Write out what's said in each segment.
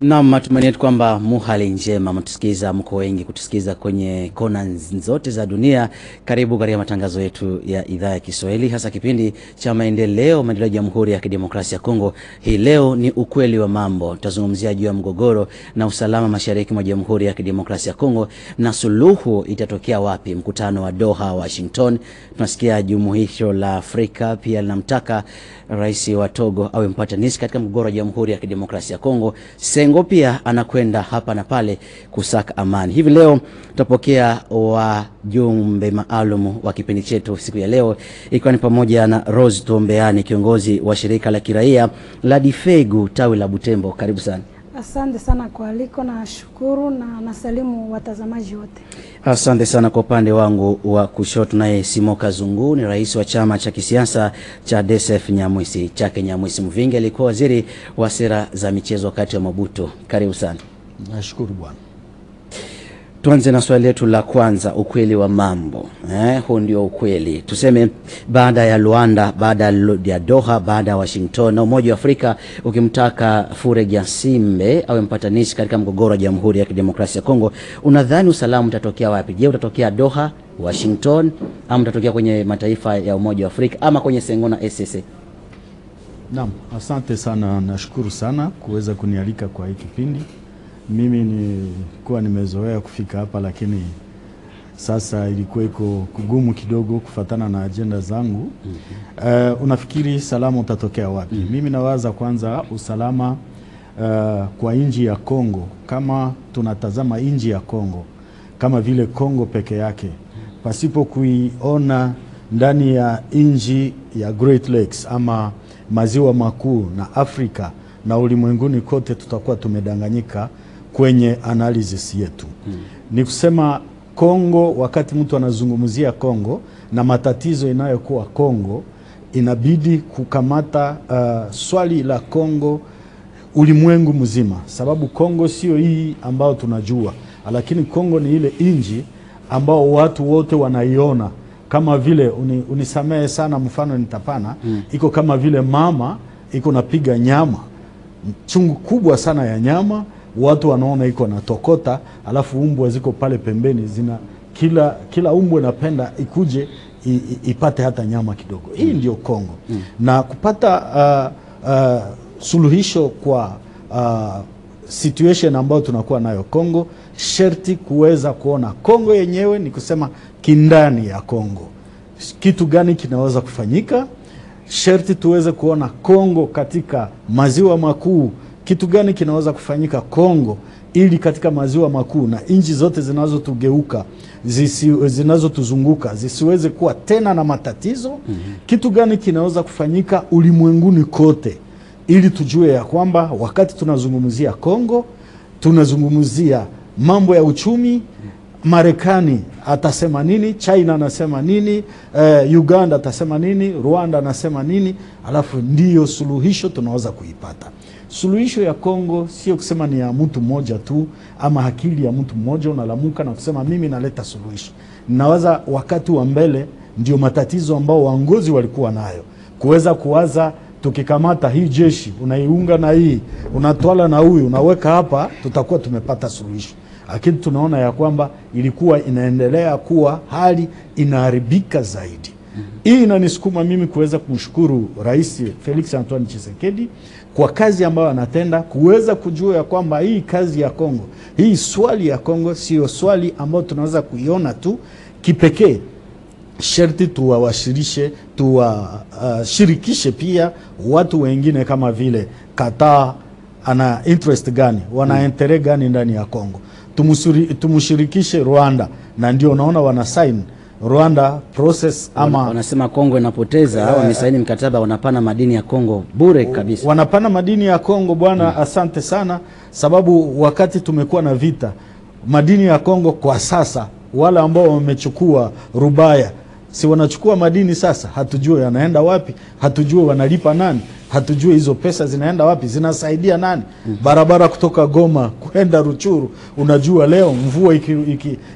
Na matumaini yetu kwamba muhali njema, mtusikiza mko wengi kutusikiza kwenye kona zote za dunia. Karibu katika matangazo yetu ya idhaa ya Kiswahili, hasa kipindi cha maendeleo ya Jamhuri ya Kidemokrasia ya Kongo. Hii leo ni ukweli wa mambo. Tutazungumzia juu ya mgogoro na usalama mashariki mwa Jamhuri ya Kidemokrasia ya Kongo na suluhu itatokea wapi. Mkutano wa Doha, Washington. Tunasikia jumuisho la Afrika pia linamtaka Rais wa Togo awe mpatanishi katika mgogoro wa Jamhuri ya Kidemokrasia ya Kongo. Sengo pia anakwenda hapa na pale kusaka amani. Hivi leo tutapokea wajumbe maalum wa kipindi chetu siku ya leo, ikiwa ni pamoja na Rose Tuombeani, kiongozi wa shirika la kiraia la Difegu tawi la Butembo. Karibu sana. Asante sana kwa aliko, na shukuru na nasalimu watazamaji wote. Asante sana. Kwa upande wangu wa kushoto naye Simoka Zungu, ni rais wa chama cha kisiasa cha DSF Nyamwisi chake Nyamwisi Mvinge, alikuwa waziri wa sera za michezo wakati wa Mobutu. Karibu sana. Nashukuru bwana. Tuanze na swali letu la kwanza, ukweli wa mambo. Huu ndio ukweli. Tuseme baada ya Luanda, baada ya Doha, baada ya Washington na Umoja wa Afrika ukimtaka Fure Gyasimbe awe mpatanishi katika mgogoro wa Jamhuri ya Kidemokrasia ya Kongo, unadhani usalama utatokea wapi? Je, utatokea Doha, Washington, ama utatokea kwenye mataifa ya Umoja wa Afrika ama kwenye Sengo na SSA? Naam, asante sana, nashukuru sana kuweza kunialika kwa hii kipindi. Mimi nilikuwa nimezoea kufika hapa, lakini sasa ilikuwa iko kugumu kidogo kufatana na agenda zangu. Unafikiri salama utatokea wapi? Mimi nawaza kwanza usalama kwa nchi ya Kongo. Kama tunatazama nchi ya Kongo kama vile Kongo peke yake, pasipo kuiona ndani ya nchi ya Great Lakes ama maziwa makuu na Afrika na ulimwenguni kote, tutakuwa tumedanganyika kwenye analysis yetu. Ni kusema Kongo, wakati mtu anazungumzia Kongo na matatizo inayokuwa Kongo, inabidi kukamata swali la Kongo ulimwengu mzima, sababu Kongo sio hii ambao tunajua, lakini Kongo ni ile nchi ambao watu wote wanaiona kama vile unisamehe sana mfano nitapana, iko kama vile mama iko napiga nyama chungu kubwa sana ya nyama, watu wanaona iko na tokota, alafu umbwa ziko pale pembeni zina kila umbwa napenda ikuje ipate hata nyama kidogo. Hii ndio Kongo. Na kupata suluhisho kwa situation ambayo tunakuwa nayo Kongo, sherti kuweza kuona Kongo yenyewe, ni kusema kindani ya Kongo kitu gani kinaweza kufanyika. Sherti tuweze kuona Kongo katika maziwa makuu, kitu gani kinaweza kufanyika Kongo, ili katika maziwa makuu na nchi zote zinazotugeuka, zinazotuzunguka zisiweze kuwa tena na matatizo. Kitu gani kinaweza kufanyika ulimwenguni kote, ili tujue ya kwamba wakati tunazungumzia Kongo, tunazungumzia mambo ya uchumi. Marekani atasema nini, China anasema nini, Uganda atasema nini, Rwanda anasema nini, alafu ndiyo suluhisho tunaweza kuipata. Suluhisho ya Kongo sio kusema ni ya mtu mmoja tu ama akili ya mtu mmoja unalamuka na kusema mimi naleta suluhisho. Ninawaza wakati wa mbele ndio matatizo ambao waongozi walikuwa nayo, kuweza kuwaza tukikamata hii jeshi unaiunga na hii, unatwala na huyu unaweka hapa, tutakuwa tumepata suluhisho. Lakini tunaona ya kwamba ilikuwa inaendelea kuwa hali inaharibika zaidi. Hii inanisukuma mimi kuweza kumshukuru Rais Felix Antoine Tshisekedi kwa kazi ambayo anatenda, kuweza kujua ya kwamba hii kazi ya Kongo, hii swali ya Kongo sio swali ambayo tunaweza kuiona tu kipekee. Sherti tuwashirikishe pia watu wengine kama vile Qatar ana interest gani, wana interest gani ndani ya Kongo. Tumushirikishe Rwanda, na ndio unaona wana sign Rwanda process ama wanasema Kongo inapoteza, wamesaini mkataba wanapana madini ya Kongo bure kabisa. Wanapana madini ya Kongo bwana. Asante sana, sababu wakati tumekuwa na vita, madini ya Kongo kwa sasa wale ambao wamechukua Rubaya si wanachukua madini sasa, hatujui yanaenda wapi, hatujui wanalipa nani, hatujui hizo pesa zinaenda wapi, zinasaidia nani. Barabara kutoka Goma kwenda Ruchuru, unajua leo mvua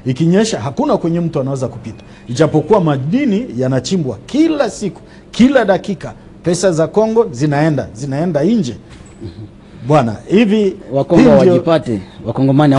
ikinyesha hakuna kwenye mtu anaweza kupita, ijapokuwa madini yanachimbwa kila siku, kila dakika. Pesa za Kongo zinaenda nje. bwana, hivi Wakongo wajipate, Wakongomani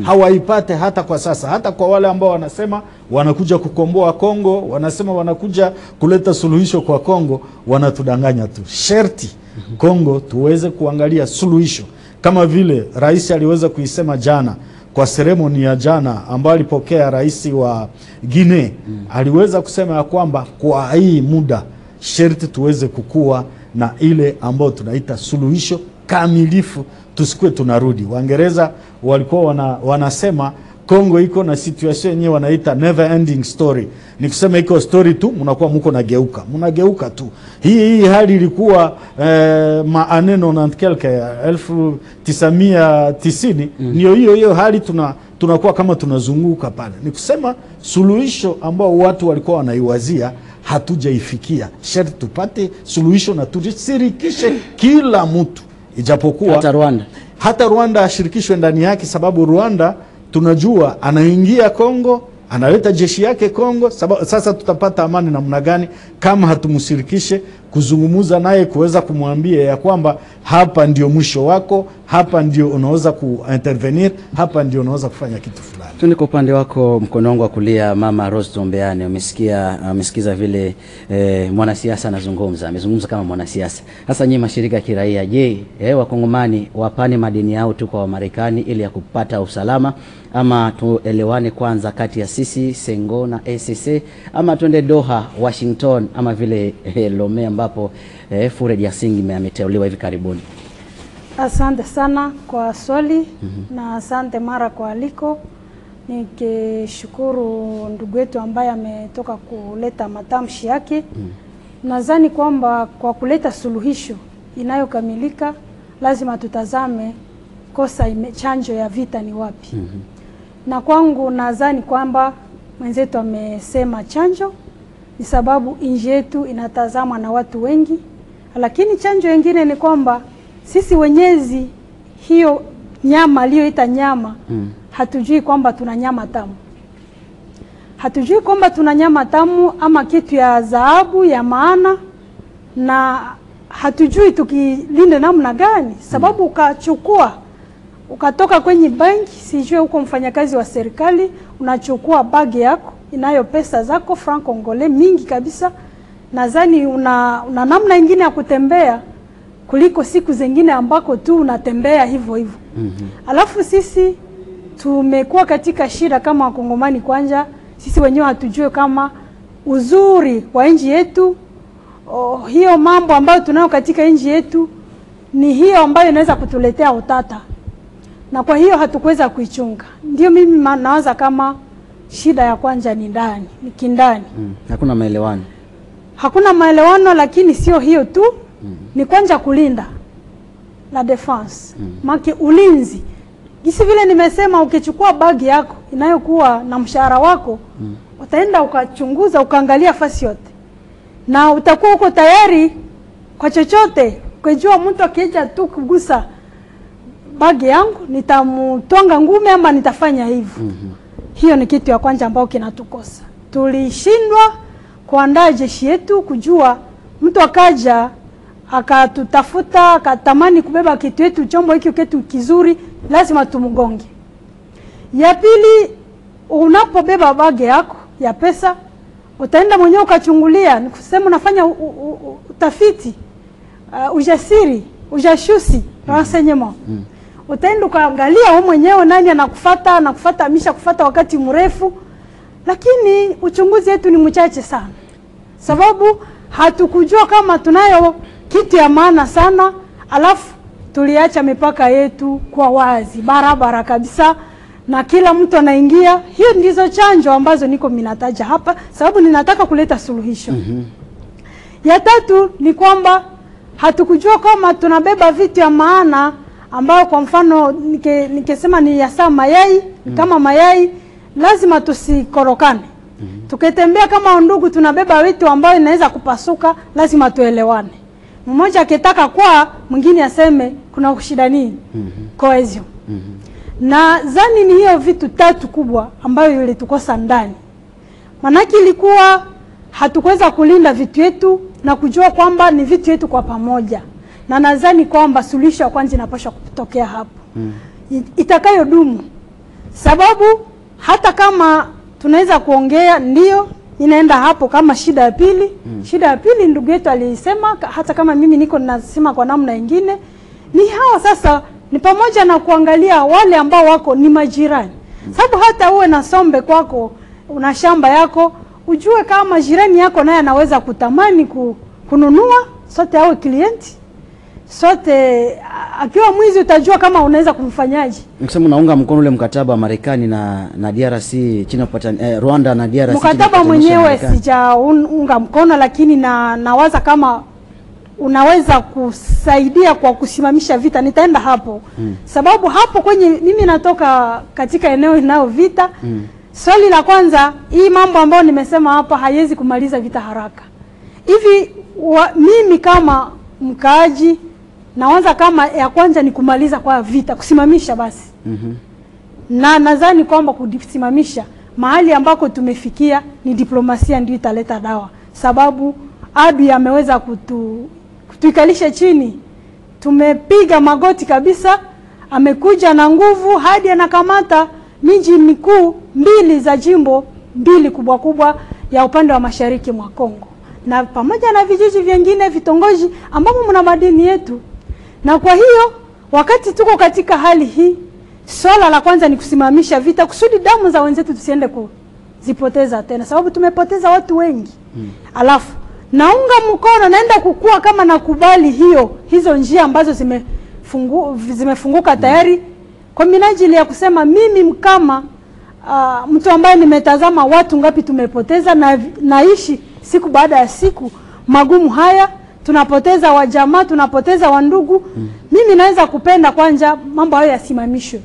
hawaipate hata kwa sasa. Hata kwa wale ambao wanasema wanakuja kukomboa Kongo, wanasema wanakuja kuleta suluhisho kwa Kongo, wanatudanganya tu. Sherti Kongo tuweze kuangalia suluhisho, kama vile rais aliweza kuisema jana kwa seremoni ya jana ambayo alipokea rais wa Guinea. Aliweza kusema ya kwamba kwa hii muda sherti tuweze kukua na ile ambayo tunaita suluhisho kamilifu, tusikue tunarudi. Waingereza walikuwa wanasema Kongo iko na situation yenyewe wanaita never ending story. Ni kusema iko story tu, mnakuwa mko mnageuka tu. Hii hali ilikuwa maaneno na kelke 1990 ndio hiyo hali tunakuwa kama tunazunguka pale. Ni kusema suluhisho ambao watu walikuwa wanaiwazia hatujaifikia. Sharti tupate suluhisho na tusirikishe kila mtu, ijapokuwa hata Rwanda ashirikishwe ndani yake, sababu Rwanda tunajua anaingia Kongo, analeta jeshi yake Kongo. Sasa tutapata amani namna gani kama hatumshirikishe, kuzungumuza naye, kuweza kumwambia ya kwamba hapa ndio mwisho wako, hapa ndio unaweza kuintervenir, hapa ndio unaweza kufanya kitu fulani. Tuni kwa upande wako, mkono wangu wa kulia, Mama Rose Tombeane, umesikiza vile mwanasiasa anazungumza, amezungumza kama mwanasiasa. Sasa nyinyi mashirika ya kiraia, je, Wakongomani wapane madini yao tu kwa Marekani ili ya kupata usalama, ama tuelewane kwanza kati ya sisi Sengo na ACC, ama tuende Doha, Washington, ama vile Lome ambapo Fred Yasingi ameteuliwa hivi karibuni? Asante sana kwa swali na asante mara kwa aliko. Nikishukuru ndugu yetu ambaye ametoka kuleta matamshi yake. Nadhani kwamba kwa kuleta suluhisho inayokamilika lazima tutazame kosa chanjo ya vita ni wapi. Na kwangu nadhani kwamba mwenzetu amesema chanjo ni sababu nchi yetu inatazamwa na watu wengi, lakini chanjo nyingine ni kwamba sisi wenyezi hiyo nyama aliyoita nyama hatujui kwamba tuna nyama tamu. Hatujui kwamba tuna nyama tamu ama kitu ya dhahabu ya maana, na hatujui tukilinde namna gani, sababu ukachukua ukatoka kwenye banki, sijue huko mfanyakazi wa serikali, unachukua bagi yako inayo pesa zako franc congolais mingi kabisa. Nadhani una namna nyingine ya kutembea kuliko siku zingine ambako tu unatembea hivyo hivyo. Alafu sisi tumekuwa katika shida kama Wakongomani. Kwanza sisi wenyewe hatujue kama uzuri wa nchi yetu, hiyo mambo ambayo tunayo katika nchi yetu ni hiyo ambayo inaweza kutuletea utata, na kwa hiyo hatukuweza kuichunga. Ndio mimi nawaza kama shida ya kwanza ni ndani, ni kindani. Hakuna maelewano. Hakuna maelewano, lakini sio hiyo tu. Ni kwanza kulinda la defense. Maki ulinzi. Gisi vile nimesema, ukichukua bagi yako inayokuwa na mshahara wako, utaenda ukachunguza, ukaangalia fasi yote, na utakuwa uko tayari kwa chochote. Kujua mtu akija tu kugusa bagi yangu nitamtonga ngume ama nitafanya hivyo. Hiyo ni kitu ya kwanza ambao kinatukosa. Tulishindwa kuandaa jeshi yetu, kujua mtu akaja akatutafuta akatamani kubeba kitu yetu, chombo hiki kitu kizuri, lazima tumgonge. Ya pili, unapobeba bagi yako ya pesa, utaenda mwenyewe ukachungulia, nikusema unafanya utafiti, ujasiri, ujashusi, renseignement. Utaenda ukaangalia wewe mwenyewe nani anakufuata, amesha kufuata wakati mrefu. Lakini uchunguzi wetu ni mchache sana, sababu hatukujua kama tunayo kitu ya maana sana, alafu tuliacha mipaka yetu kwa wazi barabara kabisa, na kila mtu anaingia. Hiyo ndizo chanjo ambazo niko minataja hapa, sababu ninataka kuleta suluhisho. Ya tatu ni kwamba hatukujua kama tunabeba vitu ya maana ambao, kwa mfano nikesema ni yasa mayai, kama mayai lazima tusikorokane. Tukitembea kama ndugu tunabeba vitu ambao inaweza kupasuka, lazima tuelewane. Mmoja akitaka kwa mwingine aseme kuna shida nini? Cohesion. Na zani ni hiyo vitu tatu kubwa ambayo ilitukosa ndani. Manaki ilikuwa hatukuweza kulinda vitu yetu na kujua kwamba ni vitu yetu kwa pamoja. na nadhani kwamba suluhisho ya kwanza inapaswa kutokea hapo. Itakayodumu. Sababu hata kama tunaweza kuongea ndio inaenda hapo kama shida ya pili. Shida ya pili ndugu yetu alisema, hata kama mimi niko nasema kwa namna nyingine, ni hawa sasa ni pamoja na kuangalia wale ambao wako ni majirani. Sababu hata uwe na sombe kwako, una shamba yako, ujue kama jirani yako naye anaweza kutamani kununua, sote awe klienti. Sote akiwa mwizi utajua kama unaweza kumfanyaje. Mkisema unaunga mkono ule mkataba wa Marekani na DRC chini Rwanda na DRC. Mkataba mwenyewe sijaunga mkono, lakini nawaza kama unaweza kusaidia kwa kusimamisha vita, nitaenda hapo. Sababu hapo kwenye mimi natoka katika eneo linalo vita. Swali la kwanza, hii mambo ambayo nimesema hapa haiwezi kumaliza vita haraka. Hivi mimi kama mkaaji naanza kama ya kwanza ni kumaliza kwa vita, kusimamisha basi. Na nadhani kwamba kusimamisha mahali ambako tumefikia ni diplomasia ndio italeta dawa. Sababu adui ameweza kutuikalisha chini. Tumepiga magoti kabisa, amekuja na nguvu hadi anakamata miji mikuu 2 za jimbo 2 kubwa kubwa ya upande wa mashariki mwa Kongo. Na pamoja na vijiji vingine, vitongoji ambamo mna madini yetu. Na kwa hiyo wakati tuko katika hali hii, swala la kwanza ni kusimamisha vita kusudi damu za wenzetu tusiende kuzipoteza tena, sababu tumepoteza watu wengi. Alafu naunga mkono, naenda kukua kama nakubali hizo njia ambazo zimefunguka tayari, kwa minajili ya kusema mimi kama mtu ambaye nimetazama watu ngapi tumepoteza, na naishi siku baada ya siku magumu haya, tunapoteza wajamaa, tunapoteza wandugu. Mimi naweza kupenda kwanza mambo hayo yasimamishwe.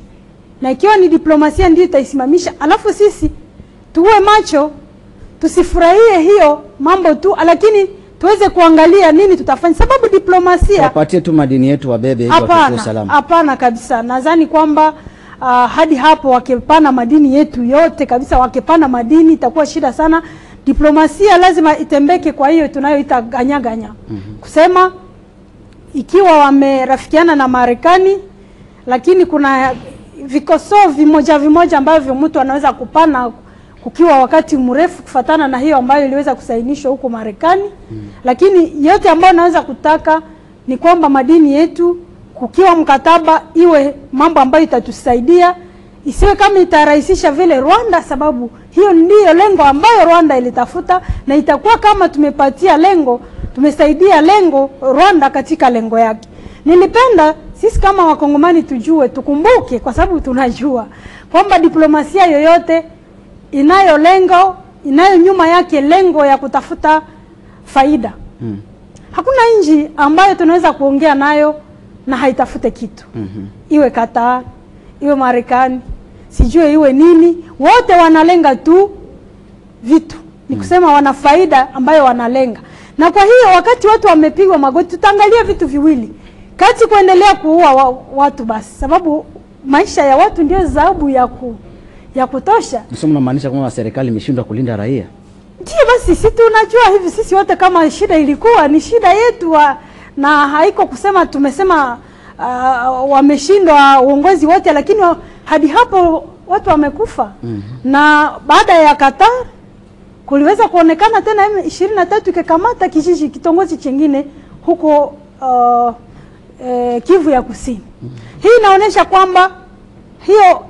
Na ikiwa ni diplomasia ndio itaisimamisha, alafu sisi tuwe macho, tusifurahie hiyo mambo tu, lakini tuweze kuangalia nini tutafanya, sababu diplomasia wapatie tu madini yetu wabebe ili wapate usalama. Hapana kabisa. Nadhani kwamba hadi hapo wakipana madini yetu yote kabisa, wakipana madini itakuwa shida sana. Diplomasia lazima itembeke, kwa hiyo tunayoita ganya. Kusema ikiwa wamerafikiana na Marekani, lakini kuna vikosoa vimoja ambavyo mtu anaweza kupana kukiwa wakati mrefu kufatana na hiyo ambayo iliweza kusainishwa huko Marekani. Lakini yote ambayo naweza kutaka ni kwamba madini yetu kukiwa mkataba iwe mambo ambayo itatusaidia, isiwe kama itarahisisha vile Rwanda, sababu hiyo ndiyo lengo ambayo Rwanda ilitafuta, na itakuwa kama tumepatia lengo, tumesaidia lengo Rwanda katika lengo yake. Nilipenda sisi kama Wakongomani tujue, tukumbuke, kwa sababu tunajua kwamba diplomasia yoyote inayo lengo, inayo nyuma yake lengo ya kutafuta faida. Hakuna nchi ambayo tunaweza kuongea nayo na haitafute kitu. Iwe Qatar, iwe Marekani, sijue iwe nini, wote wanalenga tu vitu. Ni kusema wana faida ambayo wanalenga. Na kwa hiyo wakati watu wamepigwa magoti, tutaangalia vitu viwili. Kati kuendelea kuua watu basi, sababu maisha ya watu ndio dhahabu ya kutosha. Msomo unamaanisha kwamba serikali imeshindwa kulinda raia? Ndio basi, sisi tunajua hivi sisi wote kama shida ilikuwa ni shida yetu na haiko kusema tumesema wameshindwa uongozi wote, lakini hadi hapo watu wamekufa. Na baada ya Qatar kuliweza kuonekana tena M23 ikikamata kijiji kitongoji kingine huko Kivu ya Kusini. Hii inaonyesha kwamba hiyo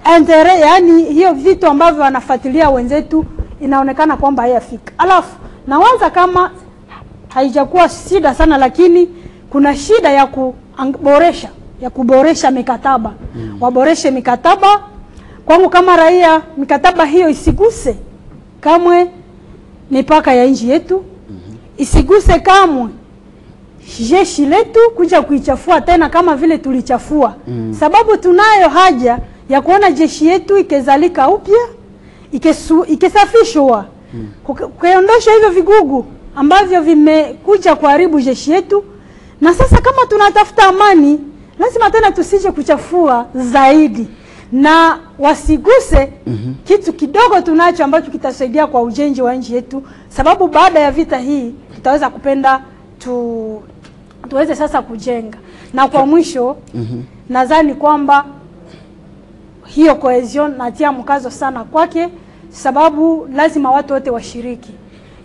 yani hiyo vitu ambavyo wanafuatilia wenzetu inaonekana kwamba hayafika. Alafu nawaza kama haijakuwa shida sana, lakini kuna shida ya kuboresha mikataba. Waboreshe mikataba. Kwangu kama raia, mikataba hiyo isiguse kamwe mipaka ya nchi yetu. Isiguse kamwe jeshi letu kuja kuichafua tena kama vile tulichafua. Sababu tunayo haja ya kuona jeshi yetu ikezalika upya, ikesafishwa, kuondosha hivyo vigugu ambavyo vimekuja kuharibu jeshi yetu. Na sasa kama tunatafuta amani, lazima tena tusije kuchafua zaidi, na wasiguse kitu kidogo tunacho ambacho kitasaidia kwa ujenzi wa nchi yetu. Sababu baada ya vita hii tutaweza kupenda tuweze sasa kujenga. Na kwa mwisho nadhani kwamba hiyo cohesion natia mkazo sana kwake, sababu lazima watu wote washiriki.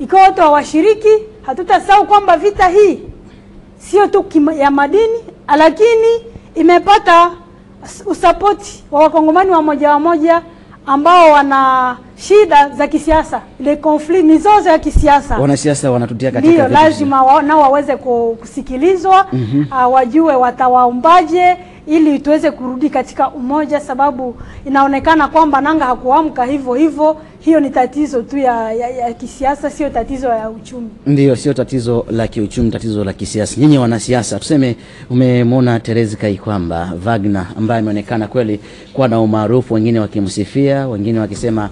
Ikiwa watu hawashiriki, hatutasahau kwamba vita hii sio tu ya madini, lakini imepata usapoti wa wakongomani wa moja ambao wana shida za kisiasa, ile conflict, mizozo ya kisiasa. Wanasiasa wanatutia katika ndio lazima nao waweze kusikilizwa, wajue watawaombaje ili tuweze kurudi katika umoja, sababu inaonekana kwamba nanga hakuamka hivyo. Hiyo ni tatizo tu ya kisiasa, sio tatizo ya uchumi. Ndio, sio tatizo la kiuchumi, tatizo la kisiasa. Nyinyi wanasiasa, tuseme umemwona Therese Kaikwamba Wagner ambaye ameonekana kweli kuwa na umaarufu, wengine wakimsifia, wengine wakisema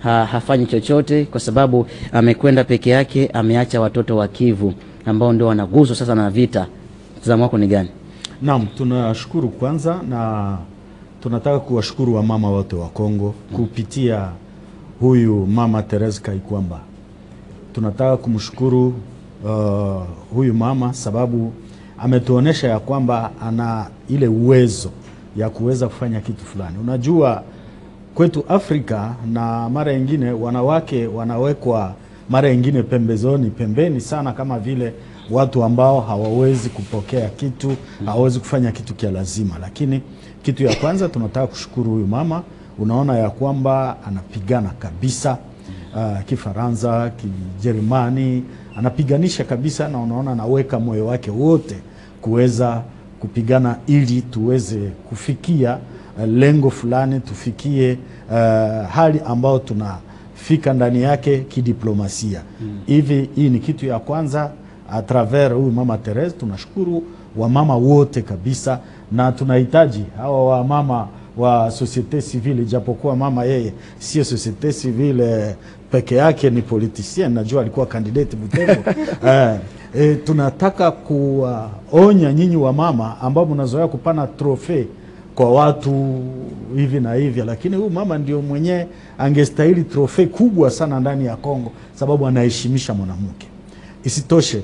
hafanyi chochote kwa sababu amekwenda peke yake, ameacha watoto wa Kivu ambao ndio wanaguswa sasa na vita. Mtazamo wako ni gani? Naam, tunashukuru kwanza, na tunataka kuwashukuru wamama wote wa Kongo kupitia huyu mama Therese Kaikwamba. Tunataka kumshukuru huyu mama sababu ametuonesha ya kwamba ana ile uwezo ya kuweza kufanya kitu fulani. Unajua kwetu Afrika na mara nyingine wanawake wanawekwa mara nyingine pembeni sana, kama vile watu ambao hawawezi kupokea kitu, hawawezi kufanya kitu kia lazima. Lakini kitu ya kwanza tunataka kushukuru huyu mama. Unaona ya kwamba anapigana kabisa, Kifaransa, Kijerumani, anapiganisha kabisa, na unaona anaweka moyo wake wote kuweza kupigana ili tuweze kufikia lengo fulani, tufikie hali ambao tunafika ndani yake kidiplomasia. Hivi hii ni kitu ya kwanza. A travers huyu mama Therese tunashukuru wamama wote kabisa, na tunahitaji hawa wamama wa societe civile, japokuwa mama yeye sio societe civile peke yake, ni politicien, najua alikuwa candidate Butembo. Tunataka kuonya nyinyi wa mama ambao mnazoea kupana trophy kwa watu hivi na hivi, lakini huyu mama ndio mwenye angestahili trophy kubwa sana ndani ya Kongo, sababu anaheshimisha mwanamke. Isitoshe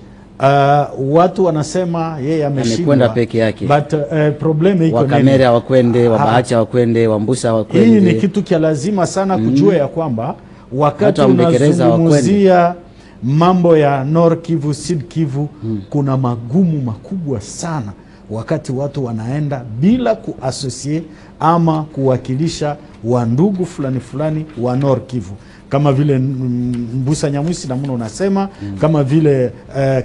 watu wanasema yeye amekwenda peke yake, but problem iko nini? Wakamera wakwende, Wabahacha wakwende, Wambusa wakwende. Hii ni kitu kia lazima sana kujua ya kwamba wakati unazungumzia mambo ya Nord Kivu, Sud Kivu, kuna magumu makubwa sana wakati watu wanaenda bila kuassociate ama kuwakilisha wandugu fulani wa Nord Kivu, kama vile Mbusa Nyamusi na mno unasema, kama vile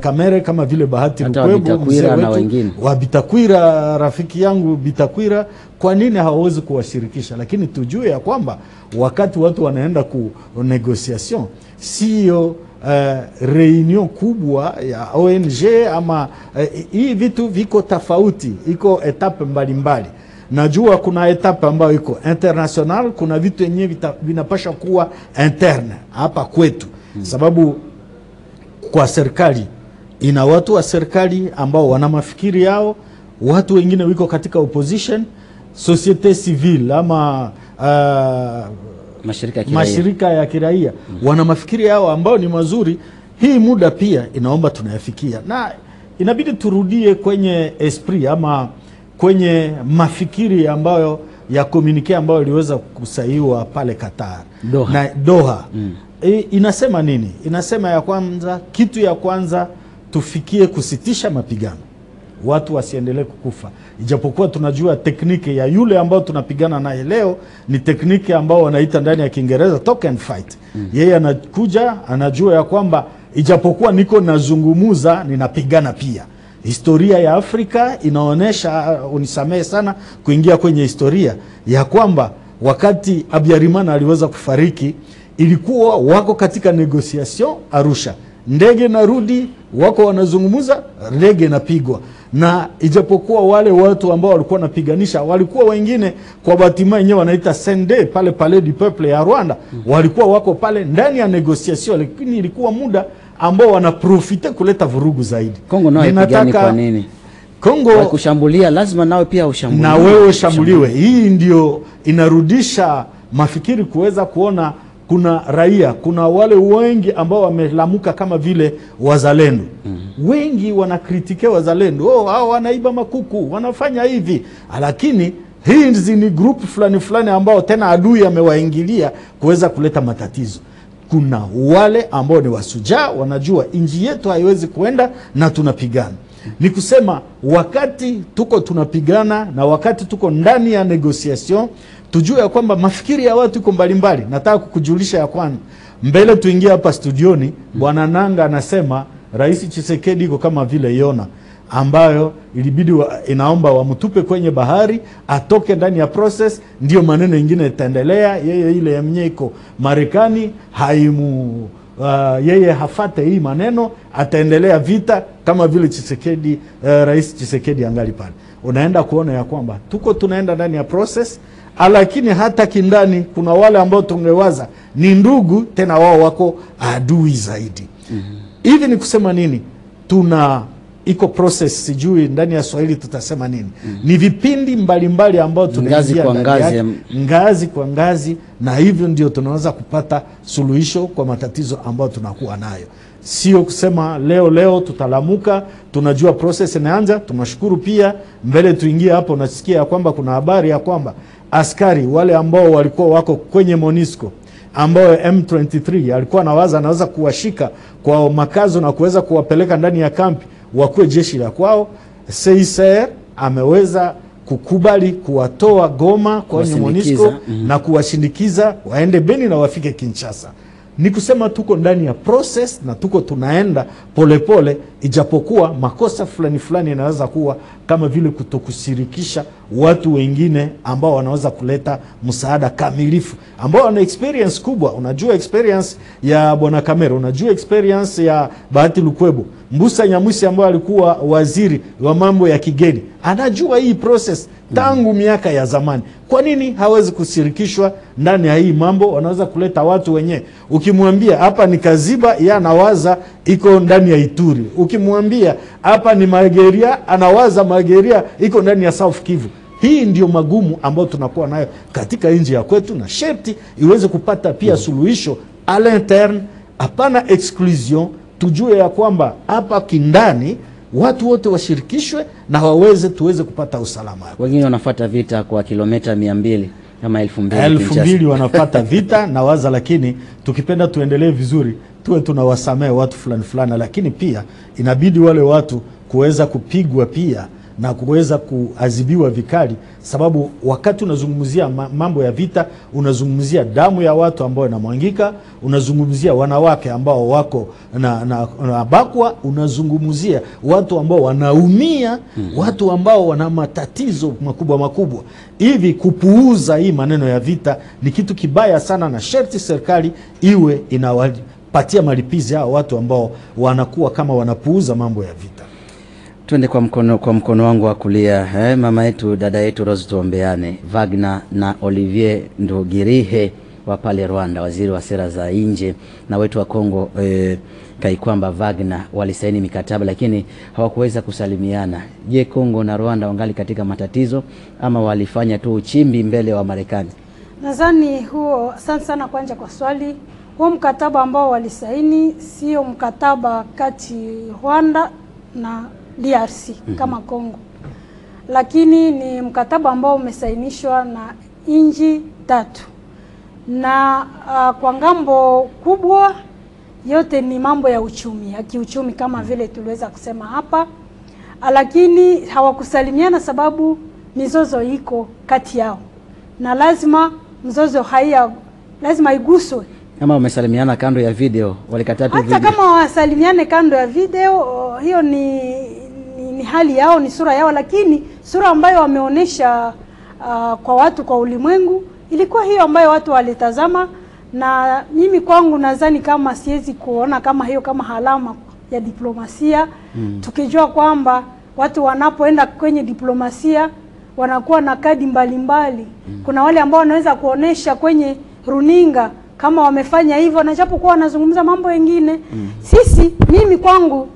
Kamere, kama vile Bahati Rukwebo, mzee wetu wa Bitakwira, rafiki yangu Bitakwira. Kwa nini hawawezi kuwashirikisha? Lakini tujue ya kwamba wakati watu wanaenda ku negotiation, sio reunion kubwa ya ONG ama hii vitu viko tofauti, iko etape mbalimbali. Najua kuna etape ambayo iko international, kuna vitu yenyewe vinapasha kuwa interne hapa kwetu. Sababu kwa serikali ina watu wa serikali ambao wana mafikiri yao, watu wengine wiko katika opposition, societe civile ama mashirika ya kiraia wana mafikiri yao ambao ni mazuri. Hii muda pia inaomba tunayafikia, na inabidi turudie kwenye esprit ama kwenye mafikiri ambayo ya communique ambayo iliweza kusaiwa pale Qatar, Doha. Inasema nini? Inasema ya kwanza, kitu ya kwanza tufikie kusitisha mapigano, watu wasiendelee kukufa. Ijapokuwa tunajua tekniki ya yule ambao tunapigana naye leo ni tekniki ambao wanaita ndani ya Kiingereza token fight. Yeye anakuja anajua ya kwamba ijapokuwa niko nazungumuza ninapigana pia. Historia ya Afrika inaonesha, unisamehe sana kuingia kwenye historia, ya kwamba wakati Abiyarimana aliweza kufariki, ilikuwa wako katika negotiation Arusha, ndege narudi, wako wanazungumuza, ndege napigwa. Na ijapokuwa wale watu ambao walikuwa napiganisha walikuwa wengine kwa batima yenyewe wanaita Sende pale Palais du Peuple ya Rwanda, walikuwa wako pale ndani ya negotiation, lakini ilikuwa muda ambao wanaprofite kuleta vurugu zaidi. Kongo nao ipigani kwa nini? Kongo wakushambulia lazima nawe pia ushambuliwe. Na wewe ushambuliwe. Hii ndio inarudisha mafikiri kuweza kuona kuna raia, kuna wale wengi ambao wamelamuka kama vile wazalendo. Wengi wanakritike wazalendo, hao wanaiba makuku, wanafanya hivi, lakini hizi ni group fulani ambao tena adui amewaingilia kuweza kuleta matatizo. Kuna wale ambao ni wasujaa, wanajua inji yetu haiwezi kuenda na tunapigana. Ni kusema wakati tuko tunapigana na wakati tuko ndani ya negotiation, tujue ya kwamba mafikiri ya watu iko mbalimbali. Nataka kukujulisha ya kwamba mbele tuingia hapa studioni, Bwana Nanga anasema Rais Tshisekedi iko kama vile Yona ambayo ilibidi inaomba wamtupe kwenye bahari, atoke ndani ya process, ndio maneno mengine itaendelea. Yeye ile ya mnyeko Marekani haimu yeye hafate hii maneno, ataendelea vita kama vile Tshisekedi, Rais Tshisekedi angali pale. Unaenda kuona ya kwamba tuko tunaenda ndani ya process, lakini hata kindani kuna wale ambao tungewaza ni ndugu, tena wao wako adui zaidi. Hivi ni kusema nini? Tuna iko process, sijui ndani ya Swahili tutasema nini. Ni vipindi mbalimbali ambao tunaingia ngazi kwa ngazi, na hivyo ndio tunaweza kupata suluhisho kwa matatizo ambayo tunakuwa nayo. Sio kusema leo tutalamuka, tunajua process inaanza. Tunashukuru pia mbele tuingie hapo, nasikia kwamba kuna habari ya kwamba askari wale ambao walikuwa wako kwenye MONUSCO ambao M23 alikuwa anaweza kuwashika kwa makazo na kuweza kuwapeleka ndani ya kampi wakuwe jeshi la kwao. CICR ameweza kukubali kuwatoa Goma kwenye MONUSCO na kuwashindikiza waende Beni na wafike Kinshasa. Ni kusema tuko ndani ya process na tuko tunaenda polepole, ijapokuwa makosa fulani yanaweza kuwa kama vile kutokushirikisha watu wengine ambao wanaweza kuleta msaada kamilifu, ambao wana experience kubwa. Unajua experience ya Bwana Kamera, unajua experience ya Bahati Lukwebo, Mbusa Nyamusi ambao alikuwa waziri wa mambo ya kigeni, anajua hii process tangu miaka ya zamani. Kwa nini hawezi kushirikishwa ndani ya hii mambo? Wanaweza kuleta watu wenyewe. Ukimwambia hapa ni Kaziba, yeye anawaza iko ndani ya Ituri. Ukimwambia hapa ni Mageria, anawaza Mageria iko ndani ya South Kivu. Hii ndio magumu ambayo tunakuwa nayo katika nchi ya kwetu, na sherti iweze kupata pia suluhisho à l'interne, hapana exclusion. Tujue ya kwamba hapa kindani watu wote washirikishwe na tuweze kupata usalama. Wengine wanafuata vita kwa kilomita 200 kama 2000 wanafuata vita na waza, lakini tukipenda tuendelee vizuri tuwe tunawasamea watu fulani, lakini pia inabidi wale watu kuweza kupigwa pia na kuweza kuadhibiwa vikali, sababu wakati unazungumzia mambo ya vita, unazungumzia damu ya watu ambao inamwangika, unazungumzia wanawake ambao wako na bakwa, unazungumzia watu ambao wanaumia, watu ambao wana matatizo makubwa. Hivi kupuuza hii maneno ya vita ni kitu kibaya sana, na sherti serikali iwe inawapatia malipizi hao watu ambao wanakuwa kama wanapuuza mambo ya vita. Twende kwa mkono wangu wa kulia, mama yetu, dada yetu Rose tuombeane. Wagner na Olivier Ndugirihe wa pale Rwanda, waziri wa sera za nje, na wetu wa Kongo Kaikwamba Wagner walisaini mikataba lakini hawakuweza kusalimiana. Je, Kongo na Rwanda wangali katika matatizo ama walifanya tu uchimbi mbele wa Marekani? Nadhani huo, asante sana kwanza kwa swali. Huo mkataba ambao walisaini sio mkataba kati Rwanda na DRC kama Kongo, lakini ni mkataba ambao umesainishwa na inji tatu, na kwa ngambo kubwa yote ni mambo ya uchumi, ya kiuchumi kama vile tuliweza kusema hapa, lakini hawakusalimiana sababu mizozo iko kati yao na lazima mzozo lazima iguswe. Kama wamesalimiana kando ya video, walikataa tu video. Hata kama wasalimiane kando ya video, hiyo ni hali yao, ni sura yao, lakini sura ambayo wameonesha kwa watu, kwa ulimwengu, ilikuwa hiyo ambayo watu walitazama. Na mimi kwangu nadhani kama siwezi kuona kama hiyo kama alama ya diplomasia, tukijua kwamba watu wanapoenda kwenye diplomasia wanakuwa na kadi mbalimbali. Kuna wale ambao wanaweza kuonesha kwenye runinga kama wamefanya hivyo, na japo kwa wanazungumza mambo mengine. Mimi kwangu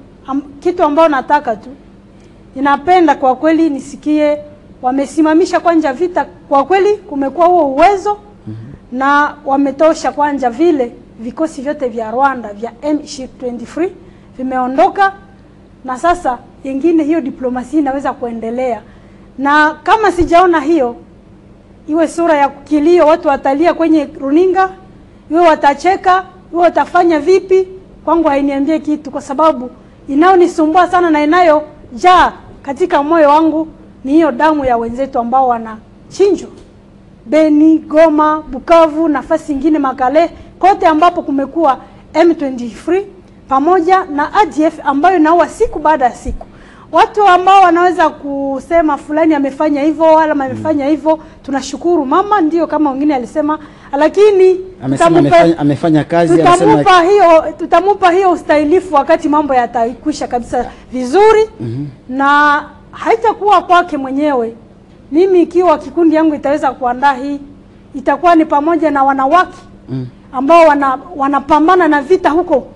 kitu ambao nataka tu, ninapenda kwa kweli nisikie wamesimamisha kwanza vita. Kwa kweli kumekuwa huo uwezo, na wametosha kwanja vile vikosi vyote vya Rwanda vya M23 vimeondoka, na sasa yengine hiyo diplomasia inaweza kuendelea. Na kama sijaona hiyo iwe sura ya kilio, watu watalia kwenye runinga, iwe watacheka, iwe watafanya vipi, kwangu hainiambie kitu, kwa sababu inaonisumbua sana na inayojaa katika moyo wangu ni hiyo damu ya wenzetu ambao wanachinjwa Beni, Goma, Bukavu, nafasi nyingine Makale, kote ambapo kumekuwa M23 pamoja na ADF ambayo inaua siku baada ya siku. Watu ambao wanaweza kusema fulani amefanya hivyo wala amefanya hivyo, tunashukuru mama, ndio kama wengine alisema, lakini amefanya kazi, tutamupa hiyo ustahilifu wakati mambo yatakwisha kabisa vizuri. Na haitakuwa kwake mwenyewe. Mimi ikiwa kikundi yangu itaweza kuandaa hii, itakuwa ni pamoja na wanawake ambao wanapambana na vita huko,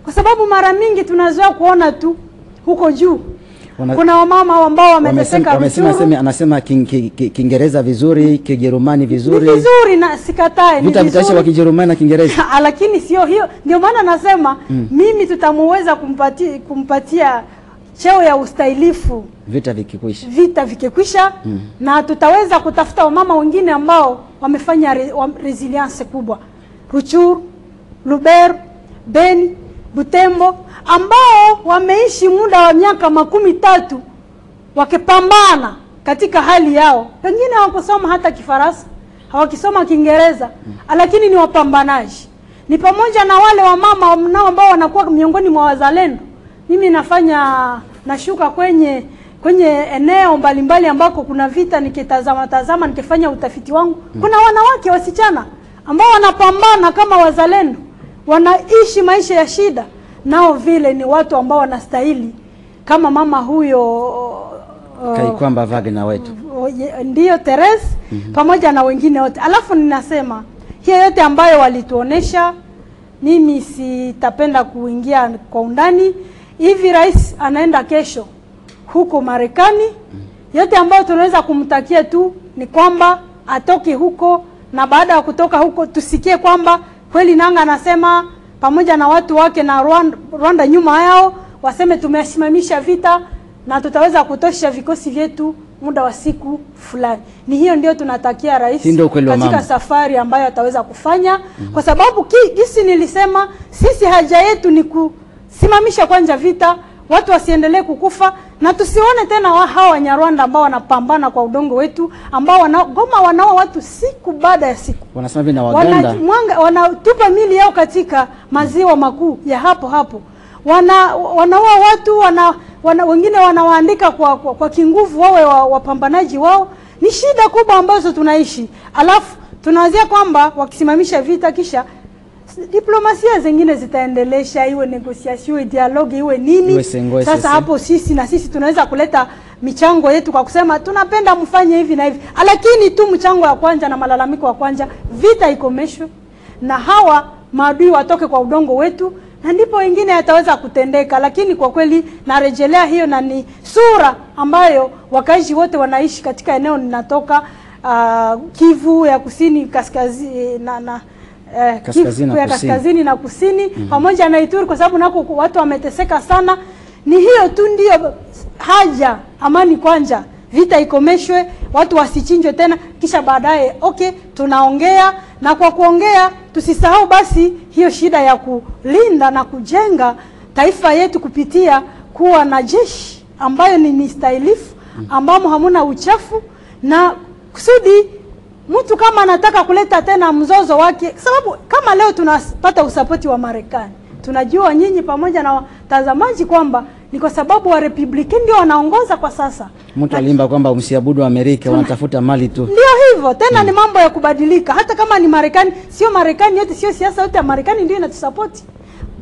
kwa sababu mara mingi tunazoea kuona tu huko juu kuna wamama ambao wameteseka vizuri. Anasema Kiingereza vizuri, Kijerumani vizuri. Ni vizuri na sikatai, ni vizuri. Vita kwa Kijerumani na Kiingereza. Lakini sio hiyo. Ndio maana nasema mimi tutamuweza kumpatia cheo ya ustahilifu vita vikikwisha. Na tutaweza kutafuta wamama wengine ambao wamefanya resilience kubwa. Ruchuru, Lubero, Beni, Butembo, ambao wameishi muda wa miaka 13 wakipambana katika hali yao. Wengine hawakusoma hata Kifaransa, hawakisoma Kiingereza, lakini ni wapambanaji. Ni pamoja na wale wamama nao ambao wanakuwa miongoni mwa wazalendo. Mimi nashuka kwenye eneo mbalimbali ambako kuna vita, nikitazama nikifanya utafiti wangu. Kuna wanawake wasichana ambao wanapambana kama wazalendo, wanaishi maisha ya shida. Nao vile ni watu ambao wanastahili kama mama huyo Kaikwamba Wagner wetu. Ndio Therese pamoja na wengine wote. Alafu ninasema hiyo yote ambayo walituonesha, mimi sitapenda kuingia kwa undani. Hivi rais anaenda kesho huko Marekani. Yote ambayo tunaweza kumtakia tu ni kwamba atoke huko, na baada ya kutoka huko tusikie kwamba kweli Nanga anasema pamoja na watu wake na Rwanda nyuma yao, waseme tumesimamisha vita na tutaweza kutosha vikosi vyetu muda wa siku fulani. Ni hiyo ndio tunatakia rais katika safari ambayo ataweza kufanya. Kwa sababu gisi nilisema, sisi haja yetu ni kusimamisha kwanza vita, watu wasiendelee kukufa, na tusione tena hao Wanyarwanda ambao wanapambana kwa udongo wetu, ambao Goma wanao watu siku baada ya siku. Wanasema vina Waganda wanatupa mili yao katika maziwa makuu ya hapo. Wanaua watu, wengine wanawaandika kwa kinguvu wawe wapambanaji wao. Ni shida kubwa ambazo tunaishi. Alafu tunawazia kwamba wakisimamisha vita kisha diplomasia zingine zitaendelesha, iwe negotiation, iwe dialogue, iwe nini. Sasa hapo sisi tunaweza kuleta michango yetu kwa kusema tunapenda mfanye hivi na hivi. Lakini tu mchango ya kwanza na malalamiko ya kwanza, vita ikomeshwe na hawa maadui watoke kwa udongo wetu, na ndipo wengine yataweza kutendeka. Lakini kwa kweli narejelea hiyo, na ni sura ambayo wakazi wote wanaishi katika eneo ninatoka, Kivu ya kusini, kaskazini kaskazini na kusini, pamoja na Ituri, kwa sababu nako watu wameteseka sana. Ni hiyo tu ndio haja, amani kwanza, vita ikomeshwe, watu wasichinjwe tena, kisha baadaye tunaongea. Na kwa kuongea tusisahau basi hiyo shida ya kulinda na kujenga taifa yetu kupitia kuwa na jeshi ambayo ni mistahilifu, ambamo hamuna uchafu, na kusudi mtu kama anataka kuleta tena mzozo wake. Sababu kama leo tunapata usapoti wa Marekani, tunajua nyinyi pamoja na watazamaji kwamba ni kwa sababu wa Republican ndio wanaongoza kwa sasa. Mtu alimba kwamba msiabudu Amerika, wanatafuta mali tu. Ndio hivyo tena, ni mambo ya kubadilika. Hata kama ni Marekani, sio Marekani yote, sio siasa yote ya Marekani ndio inatusapoti.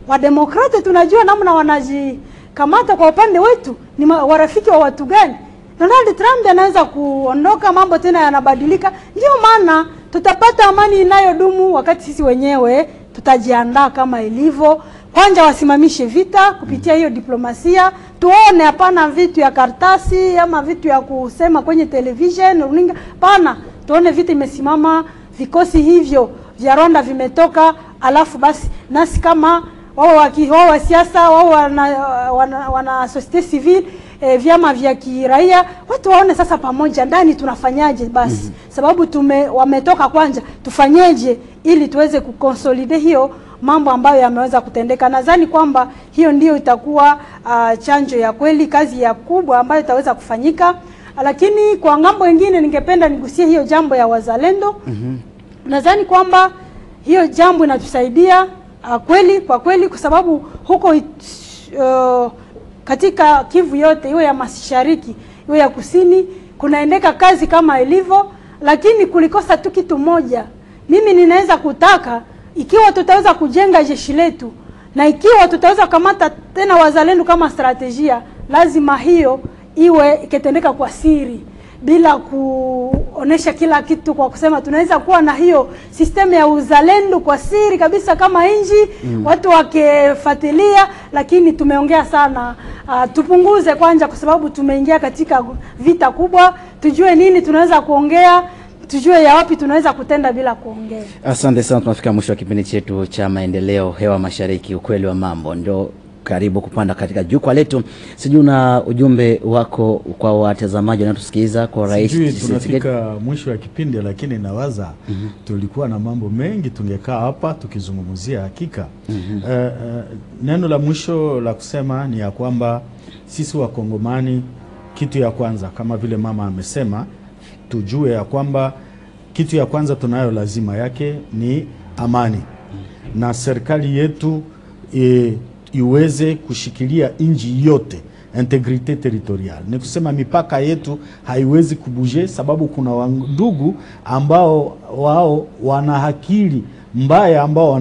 Wa Demokrati tunajua namna wanajikamata kwa upande wetu, ni warafiki wa watu gani. Donald Trump anaweza kuondoka, mambo tena yanabadilika. Ndio maana tutapata amani inayodumu wakati sisi wenyewe tutajiandaa kama ilivyo. Kwanza wasimamishe vita kupitia hiyo diplomasia. Tuone hapana vitu ya kartasi ama vitu ya kusema kwenye television, runinga. Pana tuone vita imesimama, vikosi hivyo vya Rwanda vimetoka, alafu basi nasi kama wao wa siasa, wao wana societe civile, vyama vya kiraia, watu waone sasa pamoja ndani tunafanyaje basi. Sababu wametoka kwanza, tufanyeje ili tuweze kuconsolidate hiyo mambo ambayo yameweza kutendeka. Nadhani kwamba hiyo ndio itakuwa chanjo ya kweli, kazi ya kubwa ambayo itaweza kufanyika. Lakini kwa ngambo nyingine ningependa nigusie hiyo jambo ya wazalendo. Nadhani kwamba hiyo jambo inatusaidia kweli kwa kweli, kwa sababu huko katika Kivu yote, iwe ya mashariki iwe ya kusini, kunaendeka kazi kama ilivyo, lakini kulikosa tu kitu moja. Mimi ninaweza kutaka ikiwa tutaweza kujenga jeshi letu na ikiwa tutaweza kamata tena wazalendo kama strategia, lazima hiyo iwe ikitendeka kwa siri bila kuonesha kila kitu, kwa kusema tunaweza kuwa na hiyo system ya uzalendo kwa siri kabisa kama inji watu wakifuatilia. Lakini tumeongea sana, tupunguze kwanza, kwa sababu tumeingia katika vita kubwa. Tujue nini tunaweza kuongea, tujue ya wapi tunaweza kutenda bila kuongea. Asante sana, tunafika mwisho wa kipindi chetu cha maendeleo Hewa Mashariki, ukweli wa mambo. Ndio karibu kupanda katika jukwaa letu. Sijui na ujumbe wako kwa watazamaji wanatusikiliza kwa rais. Sijui tunafika mwisho wa kipindi, lakini nawaza tulikuwa na mambo mengi tungekaa hapa tukizungumzia hakika. Neno la mwisho la kusema ni ya kwamba sisi Wakongomani, kitu ya kwanza kama vile mama amesema, tujue ya kwamba kitu ya kwanza tunayo lazima yake ni amani. Na serikali yetu iweze kushikilia inji yote, integrite territorial. Ni kusema mipaka yetu haiwezi kubuje, sababu kuna wandugu ambao wao wana akili mbaya, ambao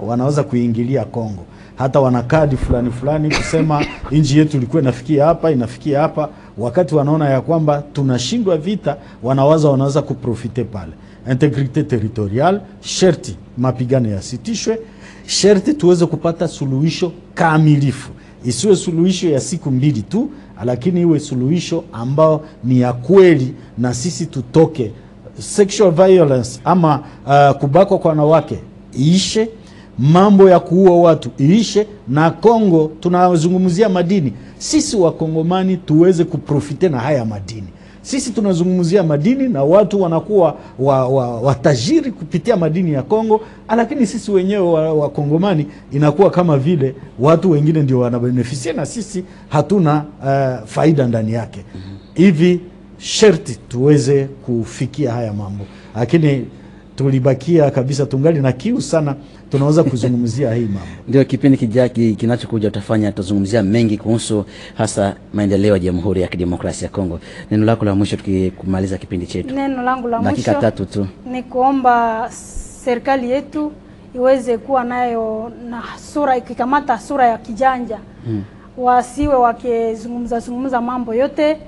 wanaweza kuingilia Kongo. Hata wanakadi fulani kusema inji yetu ilikuwa inafikia hapa, wakati wanaona ya kwamba tunashindwa vita, wanaweza kuprofite pale. Integrite territorial, sherti mapigano yasitishwe, sherti tuweze kupata suluhisho kamilifu. Isiwe suluhisho ya siku mbili tu, lakini iwe suluhisho ambao ni ya kweli, na sisi tutoke sexual violence ama kubakwa kwa wanawake iishe, mambo ya kuua watu iishe, na Kongo tunazungumzia madini. Sisi Wakongomani tuweze kuprofite na haya madini. Sisi tunazungumzia madini na watu wanakuwa watajiri kupitia madini ya Kongo, lakini sisi wenyewe Wakongomani inakuwa kama vile watu wengine ndio wanabenefisia na sisi hatuna faida ndani yake. Hivi sherti tuweze kufikia haya mambo, lakini tulibakia kabisa, tungali na kiu sana, tunaweza kuzungumzia hii mambo. Ndio kipindi kinachokuja utafanya tuzungumzia mengi kuhusu hasa maendeleo ya Jamhuri ya Kidemokrasia ya Kongo. Neno lako la mwisho tukikumaliza kipindi chetu? Neno langu la mwisho dakika 3 tu ni kuomba serikali yetu iweze kuwa nayo na sura, ikikamata sura ya kijanja. Wasiwe wakizungumza mambo yote,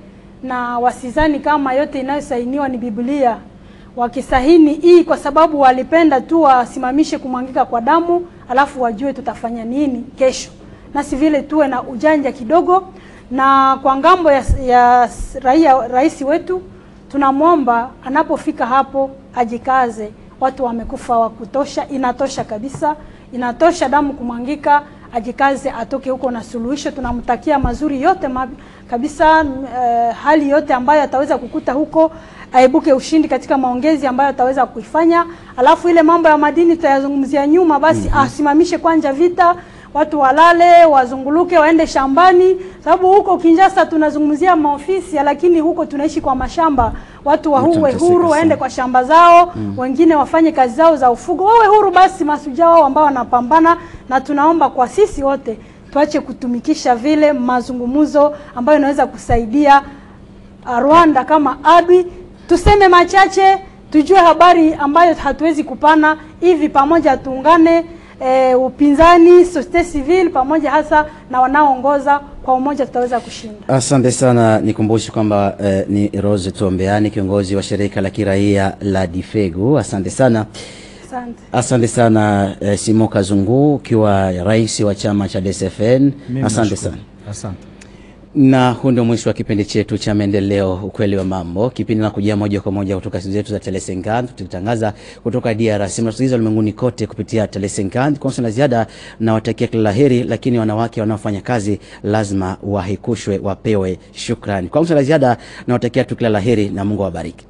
na wasizani kama yote inayosainiwa ni Biblia. Wakisahini hii kwa sababu walipenda tu wasimamishe kumwangika kwa damu, alafu wajue tutafanya nini kesho. Na si vile tuwe na ujanja kidogo. Na kwa ngambo ya rais wetu tunamwomba anapofika hapo ajikaze. Watu wamekufa wa kutosha, inatosha kabisa, inatosha damu kumwangika. Ajikaze, atoke huko na suluhisho. Tunamtakia mazuri yote kabisa, hali yote ambayo ataweza kukuta huko, aibuke ushindi katika maongezi ambayo ataweza kuifanya. Alafu ile mambo ya madini tutayazungumzia nyuma, basi asimamishe kwanza vita, watu walale, wazunguluke, waende shambani. Sababu huko Kinshasa tunazungumzia maofisi, lakini huko tunaishi kwa mashamba. Watu wawe huru, waende kwa shamba zao, wengine wafanye kazi zao za ufugo, wawe huru. Basi masujaa wao ambao wanapambana, na tunaomba kwa sisi wote tuache kutumikisha vile mazungumzo ambayo inaweza kusaidia Rwanda kama adui. Tuseme machache, tujue habari ambayo hatuwezi kupana. Hivi pamoja tuungane, upinzani, societe civile pamoja hasa na wanaoongoza, kwa umoja tutaweza kushinda. Asante sana. Nikumbushe kwamba ni Rose Tuombeani, kiongozi wa shirika la kiraia la Difegu. Asante sana. Asante sana Simon Kazungu, ukiwa rais wa chama cha DSFN. Asante sana. Asante. Na huu ndio mwisho wa kipindi chetu cha maendeleo ukweli wa mambo. Kipindi nakujia moja kwa moja kutoka studio zetu za Telesenkan, tukitangaza kutoka DRC. Mnasikiliza ulimwenguni kote kupitia Telesenkan. Kwa la ziada na watakia kila laheri, lakini wanawake wanaofanya kazi lazima wahikushwe, wapewe shukrani. Kwa la ziada na watakia tu kila laheri na Mungu awabariki.